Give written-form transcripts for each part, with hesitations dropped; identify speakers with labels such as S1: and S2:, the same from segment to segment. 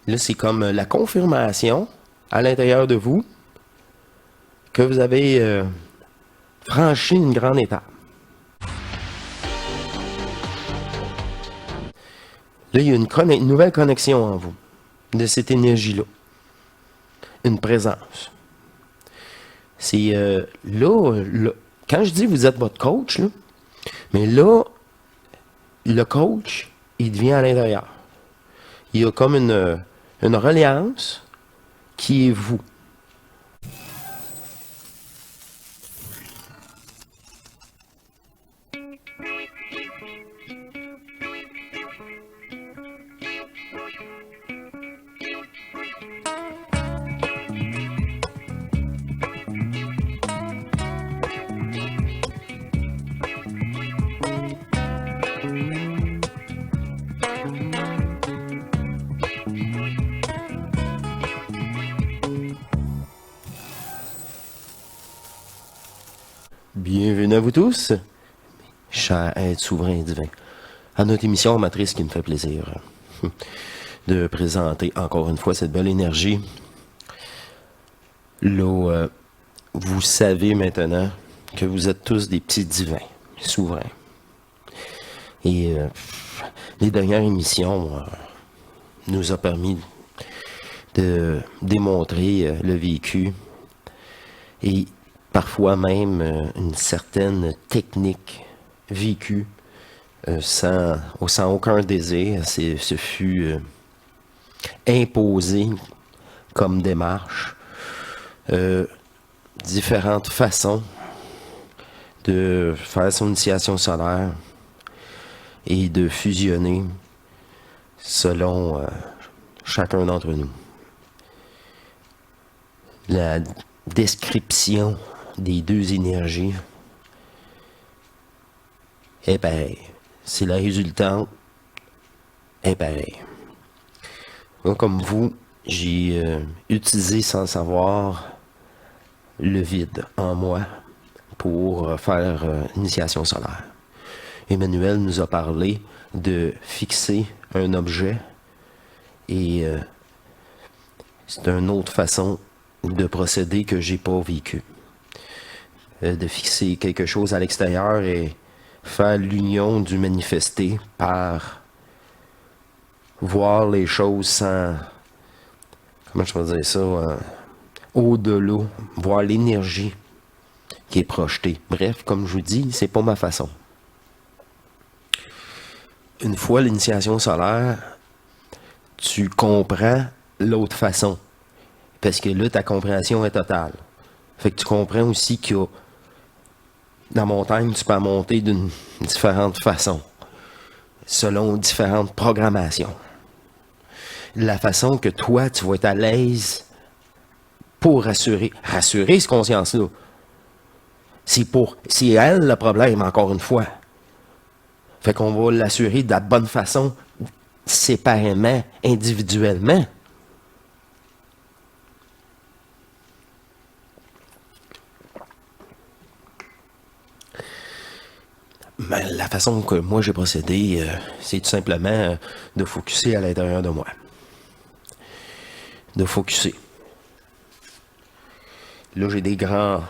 S1: Là, c'est comme la confirmation à l'intérieur de vous que vous avez franchi une grande étape. Là, il y a une nouvelle connexion en vous, de cette énergie-là. Une présence. C'est là, quand je dis vous êtes votre coach, là, mais là, le coach, il devient à l'intérieur. Il y a comme une reliance qui est vous. Bienvenue à vous tous, chers êtres souverains et divins, à notre émission Matrice qui me fait plaisir de présenter encore une fois cette belle énergie. Là, vous savez maintenant que vous êtes tous des petits divins, souverains. Et les dernières émissions nous ont permis de démontrer le vécu et parfois même une certaine technique vécue sans aucun désir. Ce fut imposé comme démarche. Différentes façons de faire son initiation solaire et de fusionner selon chacun d'entre nous. La description des deux énergies est pareille. C'est la résultante est pareille. Moi, comme vous, j'ai utilisé sans le savoir le vide en moi pour faire l'initiation solaire. Emmanuel nous a parlé de fixer un objet et c'est une autre façon de procéder que j'ai pas vécu. De fixer quelque chose à l'extérieur et faire l'union du manifesté par voir les choses sans, comment je peux dire ça, au-delà, voir l'énergie qui est projetée. Bref, comme je vous dis, c'est pas ma façon. Une fois l'initiation solaire, tu comprends l'autre façon. Parce que là, ta compréhension est totale. Fait que tu comprends aussi qu'il y a la montagne, tu peux monter d'une différente façon, selon différentes programmations. La façon que toi, tu vas être à l'aise pour rassurer cette conscience-là. C'est elle le problème, encore une fois. Fait qu'on va l'assurer de la bonne façon, séparément, individuellement. Mais la façon que moi j'ai procédé, c'est tout simplement de focusser à l'intérieur de moi. De focusser. Là, j'ai des grands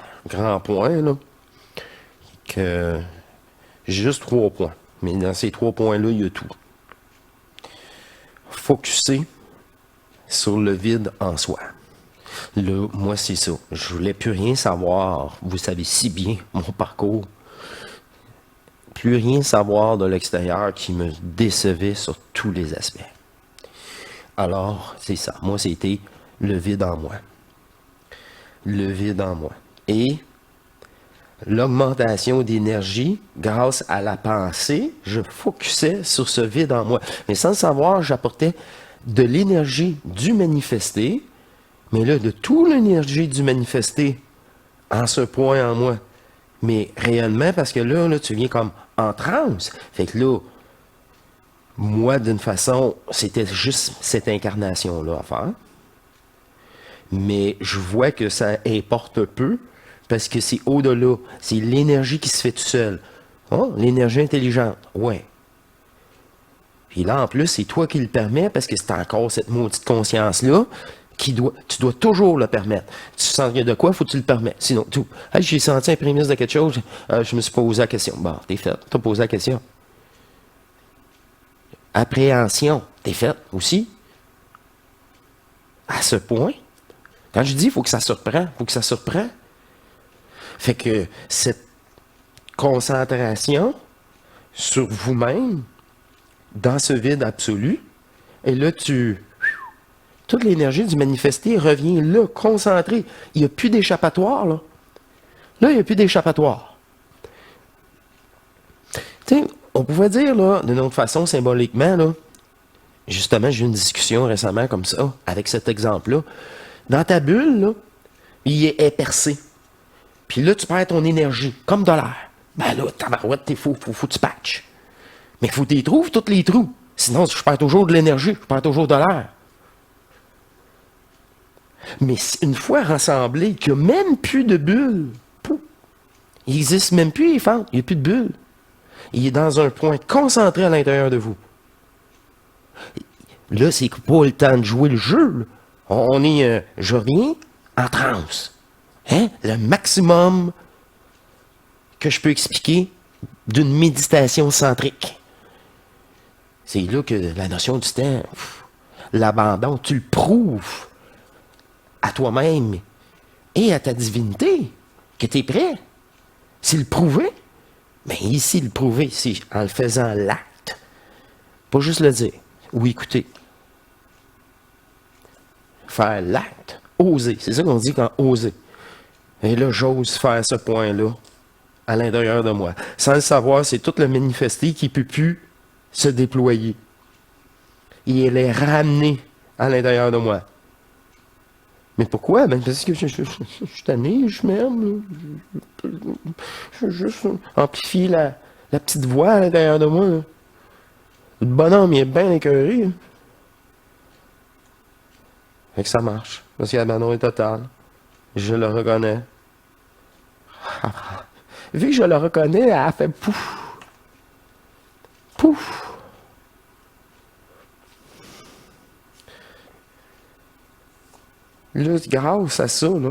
S1: points, là, que j'ai juste 3 points. Mais dans ces 3 points-là, il y a tout. Focusser sur le vide en soi. Là, moi, c'est ça. Je voulais plus rien savoir. Vous savez si bien mon parcours. Plus rien savoir de l'extérieur qui me décevait sur tous les aspects. Alors, c'est ça. Moi, c'était le vide en moi. Le vide en moi. Et l'augmentation d'énergie grâce à la pensée, je focusais sur ce vide en moi. Mais sans le savoir, j'apportais de l'énergie du manifesté, mais là, de toute l'énergie du manifesté en ce point en moi. Mais réellement, parce que là, tu viens comme en transe. Fait que là, moi, d'une façon, c'était juste cette incarnation-là à faire. Mais je vois que ça importe peu, parce que c'est au-delà. C'est l'énergie qui se fait tout seul. Oh, l'énergie intelligente, ouais. Puis là, en plus, c'est toi qui le permets parce que c'est encore cette maudite conscience-là tu dois toujours le permettre. Tu sens qu'il y a de quoi, faut que tu le permets. Sinon, tout. Hey, j'ai senti un prémisse de quelque chose, je me suis posé la question. Bon, t'es fait. T'as posé la question. Appréhension, t'es fait aussi. À ce point. Quand je dis, il faut que ça surprenne. Fait que cette concentration sur vous-même, dans ce vide absolu, et là, toute l'énergie du manifesté revient là, concentrée. Il n'y a plus d'échappatoire, là. Là, il n'y a plus d'échappatoire. Tu sais, on pouvait dire, là, d'une autre façon, symboliquement, là, justement, j'ai eu une discussion récemment comme ça, avec cet exemple-là. Dans ta bulle, là, il est percé. Puis là, tu perds ton énergie, comme de l'air. Ben là, tabarouette, faut que tu patches. Mais il faut que tu trouves tous les trous. Sinon, je perds toujours de l'énergie, je perds toujours de l'air. Mais une fois rassemblé, qu'il n'y a même plus de bulles, il n'existe même plus les fentes, il n'y a plus de bulles. Il est dans un point concentré à l'intérieur de vous. Là, c'est pas le temps de jouer le jeu. Là. On est, je reviens, en transe. Hein? Le maximum que je peux expliquer d'une méditation centrique. C'est là que la notion du temps, l'abandon, tu le prouves à toi-même et à ta divinité que tu es prêt. C'est le prouver. Mais ici, le prouver, c'est en le faisant l'acte. Pas juste le dire. Ou écouter. Faire l'acte. Oser. C'est ça qu'on dit quand oser. Et là, j'ose faire ce point-là à l'intérieur de moi. Sans le savoir, c'est tout le manifesté qui ne peut plus se déployer. Il est ramené à l'intérieur de moi. Mais pourquoi? Ben parce que je suis tanné, je m'aime. Je juste amplifier la petite voix à l'intérieur de moi. Là. Le bonhomme, il est bien écœuré. Fait que ça marche. Parce que l'abandon est total. Je le reconnais. Vu que je le reconnais, elle fait pouf. Pouf. Là, grâce à ça, là,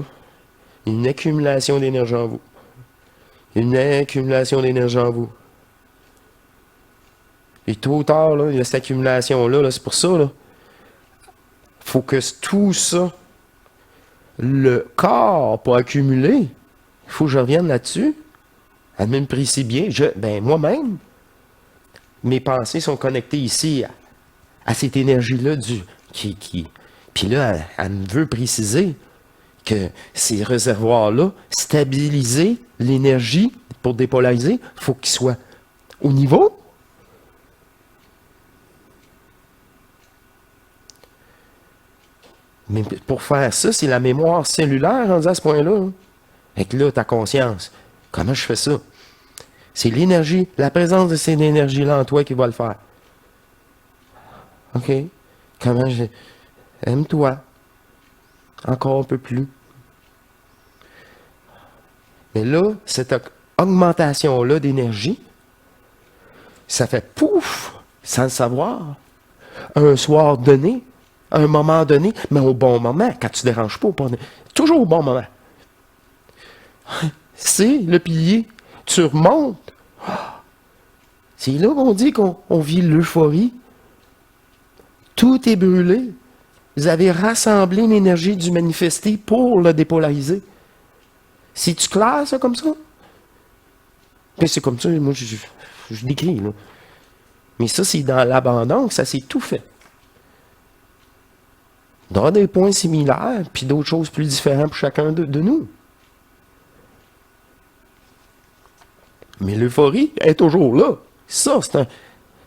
S1: une accumulation d'énergie en vous. Une accumulation d'énergie en vous. Et tôt ou tard, là, il y a cette accumulation-là, là, c'est pour ça, là. Faut que tout ça, le corps, pour accumuler, il faut que je revienne là-dessus. À même précis bien, moi-même, mes pensées sont connectées ici à cette énergie-là Puis là, elle me veut préciser que ces réservoirs-là, stabiliser l'énergie pour dépolariser, il faut qu'ils soient au niveau. Mais pour faire ça, c'est la mémoire cellulaire rendue à ce point-là. Hein. Fait que là, ta conscience. Comment je fais ça? C'est l'énergie, la présence de cette énergie-là en toi qui va le faire. OK? Comment je... Aime-toi. Encore un peu plus. Mais là, cette augmentation-là d'énergie, ça fait pouf, sans le savoir, un soir donné, un moment donné, mais au bon moment, quand tu ne déranges pas, toujours au bon moment. C'est le pilier. Tu remontes. C'est là qu'on dit qu'on vit l'euphorie. Tout est brûlé. Vous avez rassemblé l'énergie du manifesté pour le dépolariser. C'est-tu clair, ça, comme ça? Mais c'est comme ça, moi, je décris, là. Mais ça, c'est dans l'abandon que ça s'est tout fait. Il y aura des points similaires, puis d'autres choses plus différentes pour chacun de nous. Mais l'euphorie est toujours là. Ça, c'est un...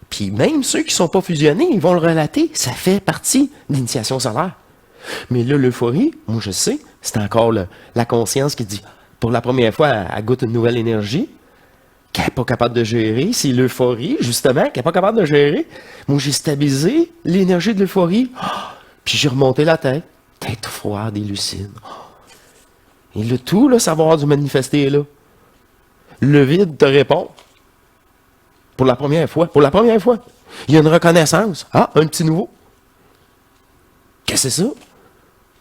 S1: Puis même ceux qui ne sont pas fusionnés, ils vont le relater. Ça fait partie de l'initiation solaire. Mais là, l'euphorie, moi je sais, c'est encore la conscience qui dit, pour la première fois, elle goûte une nouvelle énergie, qu'elle n'est pas capable de gérer. C'est l'euphorie, justement, qu'elle n'est pas capable de gérer. Moi, j'ai stabilisé l'énergie de l'euphorie. Puis j'ai remonté la tête. Tête froide et lucide. Et le tout, le savoir du manifesté est là. Le vide te répond. Pour la première fois. Pour la première fois. Il y a une reconnaissance. Ah, un petit nouveau. Qu'est-ce que c'est ça?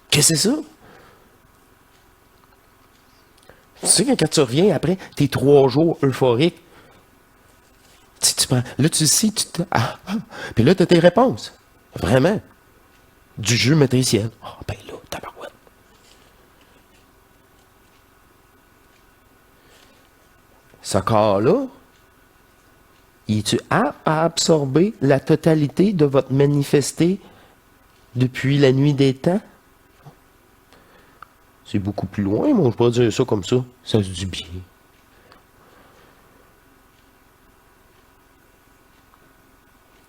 S1: Qu'est-ce que c'est ça? Tu sais que quand tu reviens après tes 3 jours euphoriques, tu prends, là tu sais, puis là tu as tes réponses. Vraiment. Du jeu matriciel. Ah, ben là, tabarouette. Ce corps-là, es-tu apte à absorber la totalité de votre manifesté depuis la nuit des temps? C'est beaucoup plus loin, mais on ne peut pas dire ça comme ça. Ça se dit bien.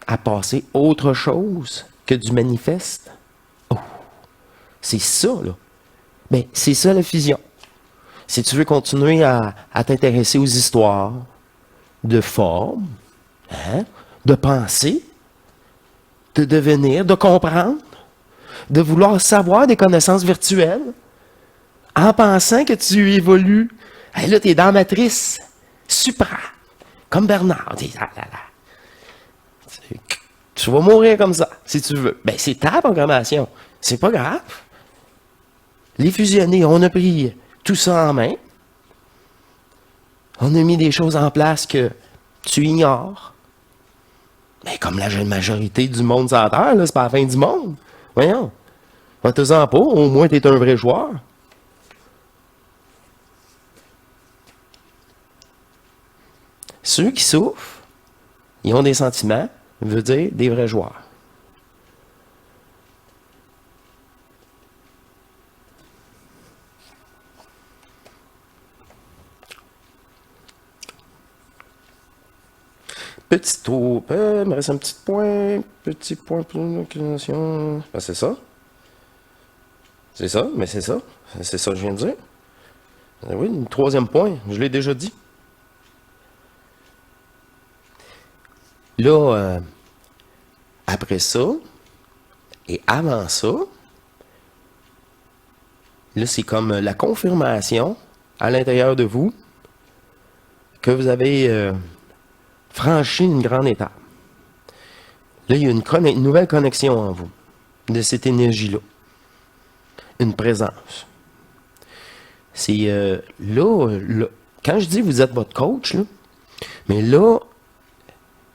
S1: À passer autre chose que du manifeste? Oh, c'est ça, là. Ben, c'est ça la fusion. Si tu veux continuer à t'intéresser aux histoires de forme, hein, de penser, de devenir, de comprendre, de vouloir savoir des connaissances virtuelles, en pensant que tu évolues. Hey, là, tu es dans la matrice supra, comme Bernard. Tu vas mourir comme ça, si tu veux. Ben, c'est ta programmation. C'est pas grave. Les fusionnés, on a pris tout ça en main. On a mis des choses en place que tu ignores. Mais comme la majorité du monde sur la Terre, là, c'est pas la fin du monde. Voyons. Fais-en pas, au moins t'es un vrai joueur. Ceux qui souffrent, ils ont des sentiments, veut dire des vrais joueurs. Petit tour, il me reste un petit point pour l'organisation. Ben, c'est ça. C'est ça, mais c'est ça. C'est ça que je viens de dire. Ben oui, le 3e point, je l'ai déjà dit. Là, après ça, et avant ça, là, c'est comme la confirmation à l'intérieur de vous que vous avez franchi une grande étape. Là, il y a une nouvelle connexion en vous, de cette énergie-là. Une présence. C'est là, quand je dis vous êtes votre coach, là, mais là,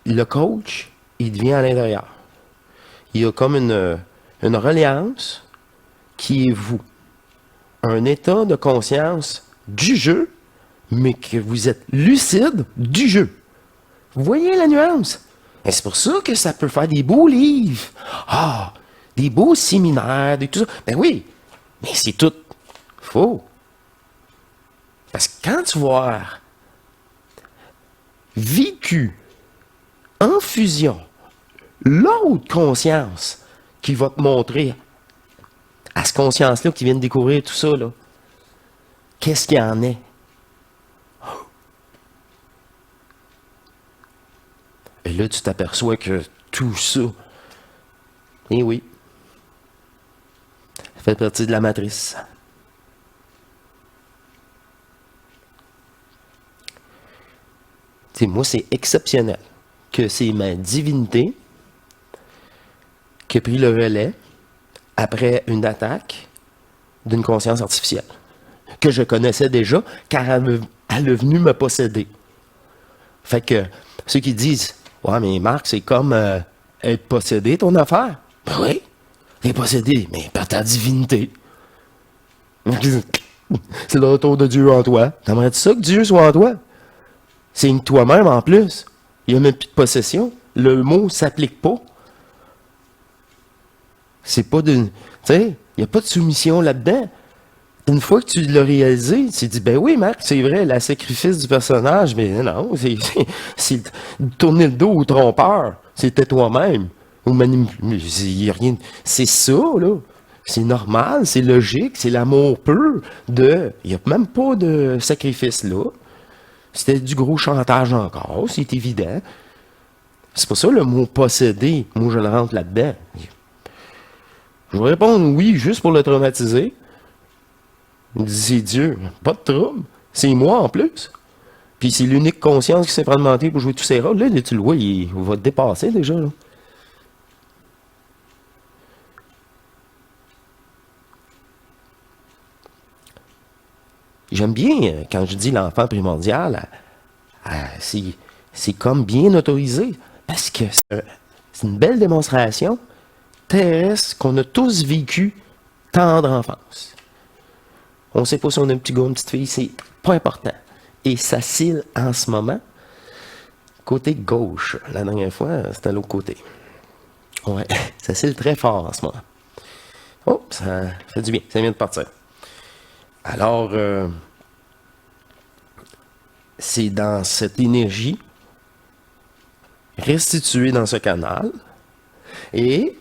S1: le coach, il devient à l'intérieur. Il y a comme une reliance qui est vous. Un état de conscience du jeu, mais que vous êtes lucide du jeu. Vous voyez la nuance? Et c'est pour ça que ça peut faire des beaux livres. Ah, des beaux séminaires, tout ça. Ben oui, mais c'est tout faux. Parce que quand tu vas vécu en fusion l'autre conscience qui va te montrer à cette conscience-là qui vient de découvrir tout ça, là, qu'est-ce qu'il y en est? Et là, tu t'aperçois que tout ça, eh oui, ça fait partie de la matrice. T'sais, moi, c'est exceptionnel que c'est ma divinité qui a pris le relais après une attaque d'une conscience artificielle que je connaissais déjà car elle est venue me posséder. Fait que ceux qui disent « Ouais, mais Marc, c'est comme être possédé ton affaire. » Ben oui, t'es possédé, mais par ta divinité. C'est le retour de Dieu en toi. T'aimerais-tu ça que Dieu soit en toi? C'est toi-même en plus. Il n'y a même plus de possession. Le mot ne s'applique pas. C'est pas de. Tu sais, il n'y a pas de soumission là-dedans. Une fois que tu l'as réalisé, tu te dis, ben oui, Marc, c'est vrai, le sacrifice du personnage, mais non, c'est tourner le dos au trompeur. C'était toi-même. Il y a rien. C'est ça, là. C'est normal, c'est logique, c'est l'amour pur de. Il n'y a même pas de sacrifice là. C'était du gros chantage encore, c'est évident. C'est pour ça le mot posséder, moi je le rentre là-dedans. Je vais répondre oui, juste pour le traumatiser. Il dit c'est Dieu, pas de trouble, c'est moi en plus. Puis c'est l'unique conscience qui s'est fragmentée pour jouer tous ces rôles. Là, tu le vois, il va te dépasser déjà. Là. J'aime bien, quand je dis l'enfant primordial, c'est comme bien autorisé. Parce que c'est une belle démonstration terrestre qu'on a tous vécu tendre enfance. On ne sait pas si on a un petit gars ou une petite fille, c'est pas important. Et ça oscille en ce moment, côté gauche. La dernière fois, c'était à l'autre côté. Ouais, ça oscille très fort en ce moment. Oh, ça fait du bien, ça vient de partir. Alors, c'est dans cette énergie restituée dans ce canal. Et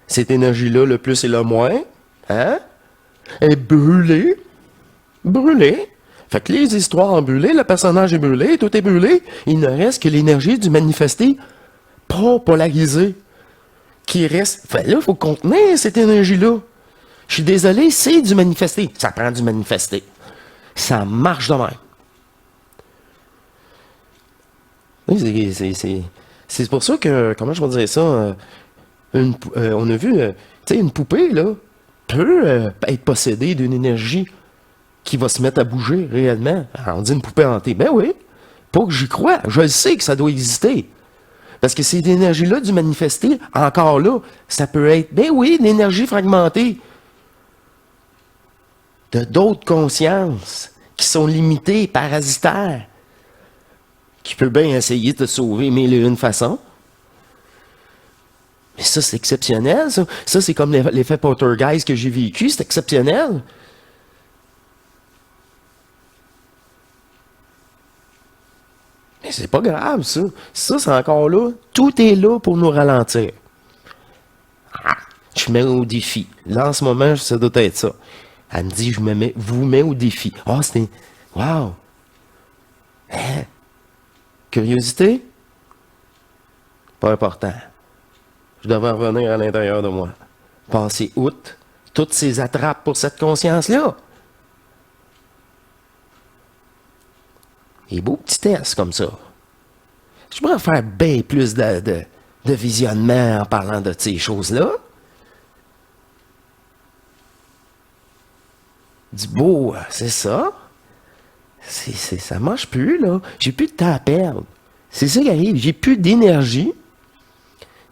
S1: cette énergie-là, le plus et le moins, hein, est brûlée. Brûlée. Fait que les histoires brûlées, le personnage est brûlé, tout est brûlé. Il ne reste que l'énergie du manifesté pas polarisé qui reste. Fait là, il faut contenir cette énergie-là. Je suis désolé, c'est du manifesté. Ça prend du manifesté. Ça marche de même. C'est pour ça que, comment je vais dire ça, on a vu, tu sais, une poupée, là, peut être possédée d'une énergie qui va se mettre à bouger réellement. Alors, on dit une poupée hantée. Ben oui, pas que j'y crois. Je le sais que ça doit exister. Parce que cette énergie-là du manifesté, encore là, ça peut être, ben oui, l'énergie fragmentée de d'autres consciences qui sont limitées, parasitaires, qui peut bien essayer de te sauver mille et une façons. Mais ça, c'est exceptionnel, ça. Ça, c'est comme l'effet poltergeist que j'ai vécu, c'est exceptionnel. Mais c'est pas grave, ça. Ça, c'est encore là. Tout est là pour nous ralentir. Ah, je mets au défi. Là, en ce moment, ça doit être ça. Elle me dit, vous mets au défi. Ah, oh, c'était... Wow! Hein? Curiosité? Pas important. Je devrais revenir à l'intérieur de moi. Passer outre toutes ces attrapes pour cette conscience-là. Et beau petit test comme ça. Je pourrais faire bien plus de visionnement en parlant de ces choses-là. Du beau, c'est ça. Ça marche plus, là. J'ai plus de temps à perdre. C'est ça qui arrive. J'ai plus d'énergie.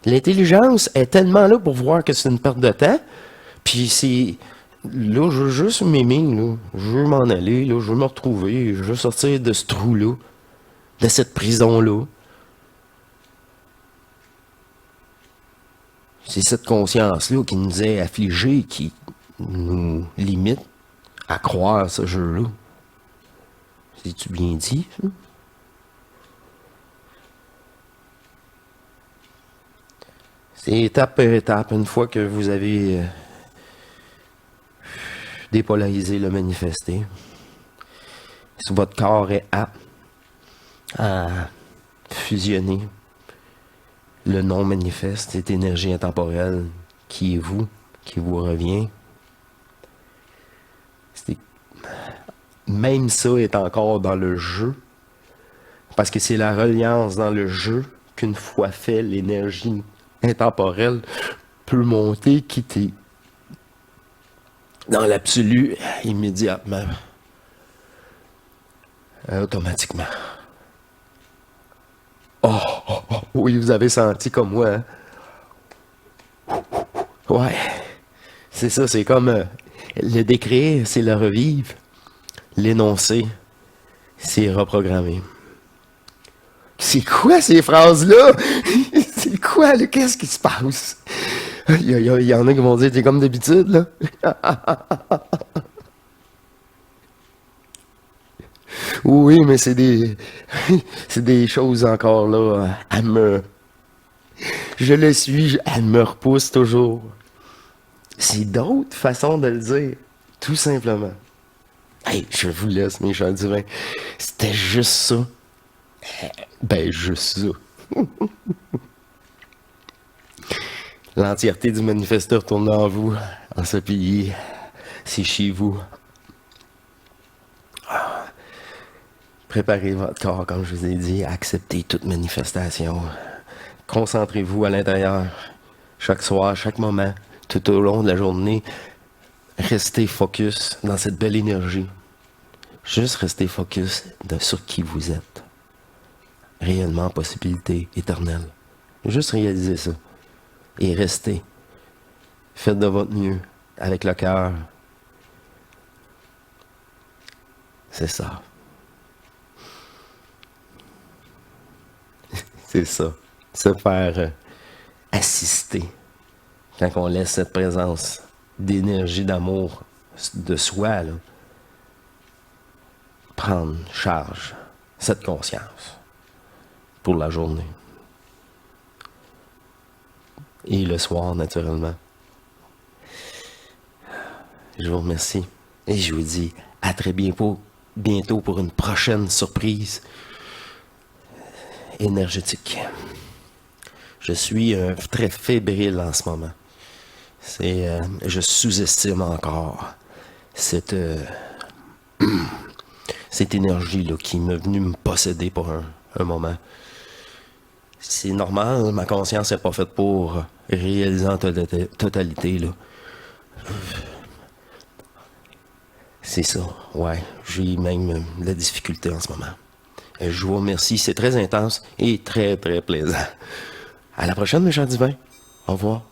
S1: L'intelligence est tellement là pour voir que c'est une perte de temps. Puis c'est... Là, je veux juste m'aimer, là. Je veux m'en aller, là. Je veux me retrouver. Je veux sortir de ce trou-là. De cette prison-là. C'est cette conscience-là qui nous est affligée, qui nous limite à croire ce jeu-là. C'est-tu bien dit, ça? C'est étape par étape. Une fois que vous avez dépolarisé le manifesté, si votre corps est apte à fusionner le non-manifeste, cette énergie intemporelle qui est vous, qui vous revient, même ça est encore dans le jeu, parce que c'est la reliance dans le jeu qu'une fois fait, l'énergie intemporelle peut monter, quitter dans l'absolu immédiatement, automatiquement. Oui, vous avez senti comme moi, hein? Ouais, c'est ça, c'est comme le décrire, c'est le revivre, l'énoncer, c'est reprogrammer. C'est quoi ces phrases-là? C'est quoi, là? Qu'est-ce qui se passe? Il y en a qui vont dire, t'es comme d'habitude, là. Oui, mais c'est des choses encore, là, je le suis, elle me repousse toujours. C'est d'autres façons de le dire, tout simplement. Hey, je vous laisse, mes chers divins. C'était juste ça. Ben, juste ça. L'entièreté du manifeste retourne en vous, en ce pays. C'est chez vous. Préparez votre corps, comme je vous ai dit, à accepter toute manifestation. Concentrez-vous à l'intérieur, chaque soir, chaque moment, tout au long de la journée. Restez focus dans cette belle énergie. Juste restez focus sur qui vous êtes. Réellement, possibilité éternelle. Juste réalisez ça. Et restez. Faites de votre mieux, avec le cœur. C'est ça. C'est ça. Se faire assister. Quand on laisse cette présence d'énergie, d'amour de soi, là, prendre charge, cette conscience pour la journée. Et le soir, naturellement. Je vous remercie. Et je vous dis à très bientôt pour une prochaine surprise énergétique. Je suis très fébrile en ce moment. Je sous-estime encore cette énergie là, qui m'est venue me posséder pour un moment. C'est normal, ma conscience n'est pas faite pour réaliser en totalité. Là. C'est ça, ouais. J'ai même de la difficulté en ce moment. Je vous remercie, c'est très intense et très, très plaisant. À la prochaine, mes chers divins. Au revoir.